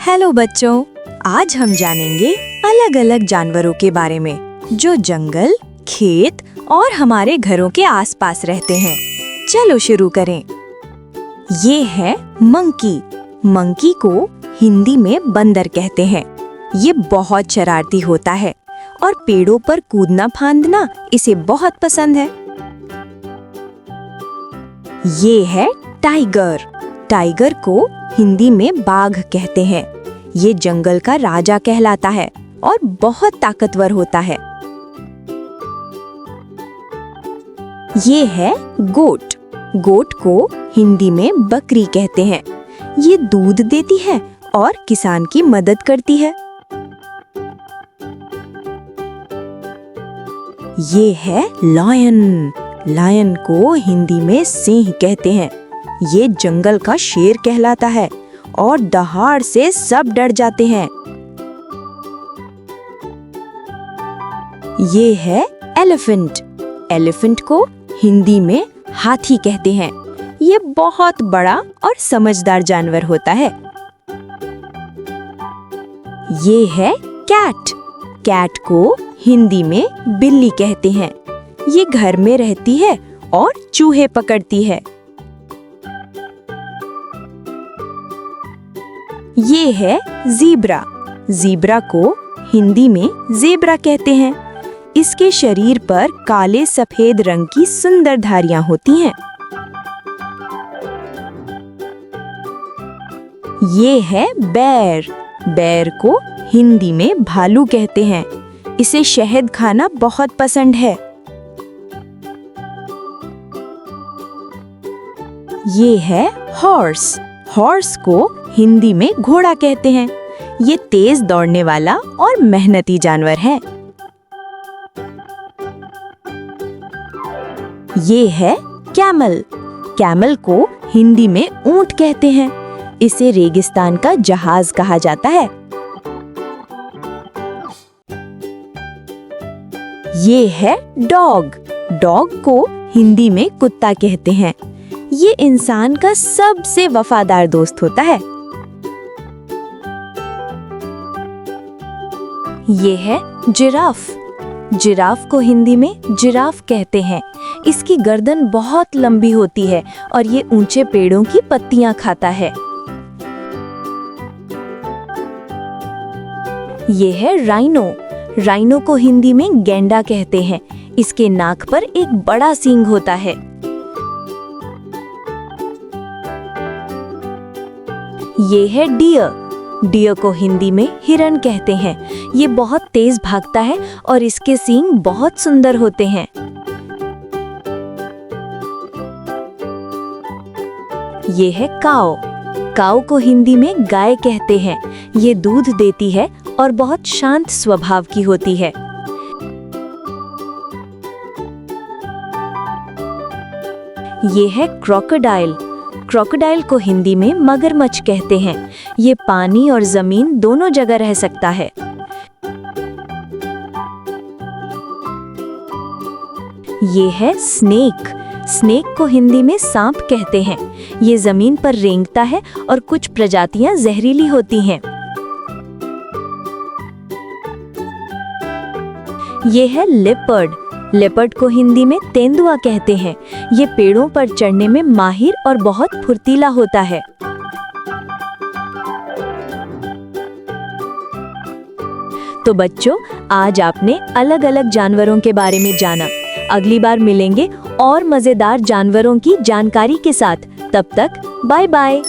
Hello बच्चों, आज हम जानेंगे अलग अलग जानवरों के बारे में जो जंगल, खेत और हमारे घरों के आसपास रहते हैं। चलो शुरू करें। ये है मंकी। मंकी को हिंदी में बंदर कहते हैं। ये बहुत शरारती होता है और पेड़ों पर कूदना फांदना इसे बहुत पसंद है। ये है टाइगर। टाइगर को हिंदी में बाघ कहते हैं। ये जंगल का राजा कहलाता है और बहुत ताकतवर होता है। ये है गोट। गोट को हिंदी में बकरी कहते हैं। ये दूध देती है और किसान की मदद करती है। ये है लायन। लायन को हिंदी में सिंह कहते हैं। ये जंगल का शेर कहलाता है और दहाड़ से सब डर जाते हैं। ये है एलिफेंट। एलिफेंट को हिंदी में हाथी कहते हैं। ये बहुत बड़ा और समझदार जानवर होता है। ये है कैट। कैट को हिंदी में बिल्ली कहते हैं। ये घर में रहती है और चूहे पकड़ती है। ये है ज़ीब्रा। ज़ीब्रा को हिंदी में ज़ेब्रा कहते हैं। इसके शरीर पर काले सफेद रंग की सुंदर धारियां होती हैं। ये है बेर। बेर को हिंदी में भालू कहते हैं। इसे शहद खाना बहुत पसंद है। ये है हॉर्स। हॉर्स को हिंदी में घोड़ा कहते हैं। ये तेज दौड़ने वाला और मेहनती जानवर है। ये है कैमल। कैमल को हिंदी में ऊंट कहते हैं। इसे रेगिस्तान का जहाज कहा जाता है। ये है डॉग। डॉग को हिंदी में कुत्ता कहते हैं। ये इंसान का सबसे वफादार दोस्त होता है। ये है जिराफ। जिराफ को हिंदी में जिराफ कहते हैं। इसकी गर्दन बहुत लंबी होती है और ये ऊंचे पेड़ों की पत्तियां खाता है। ये है राइनो। राइनो को हिंदी में गैंडा कहते हैं। इसके नाक पर एक बड़ा सींग होता है। ये है डियर। डियर को हिंदी में हिरन कहते हैं। ये बहुत तेज भागता है और इसके सींग बहुत सुंदर होते हैं। ये है काऊ। काऊ को हिंदी में गाय कहते हैं। ये दूध देती है और बहुत शांत स्वभाव की होती है। ये है क्रोकोडाइल। क्रोकोडाइल को हिंदी में मगरमच्छ कहते हैं। ये पानी और जमीन दोनों जगह रह सकता है। ये है स्नेक। स्नेक को हिंदी में सांप कहते हैं। ये जमीन पर रेंगता है और कुछ प्रजातियां जहरीली होती हैं। ये है लेपर्ड। लेपर्ड को हिंदी में तेंदुआ कहते हैं। ये पेड़ों पर चढ़ने में माहिर और बहुत फुर्तीला होता है। तो बच्चों, आज आपने अलग अलग जानवरों के बारे में जाना। अगली बार मिलेंगे और मजेदार जानवरों की जानकारी के साथ। तब तक बाय बाय।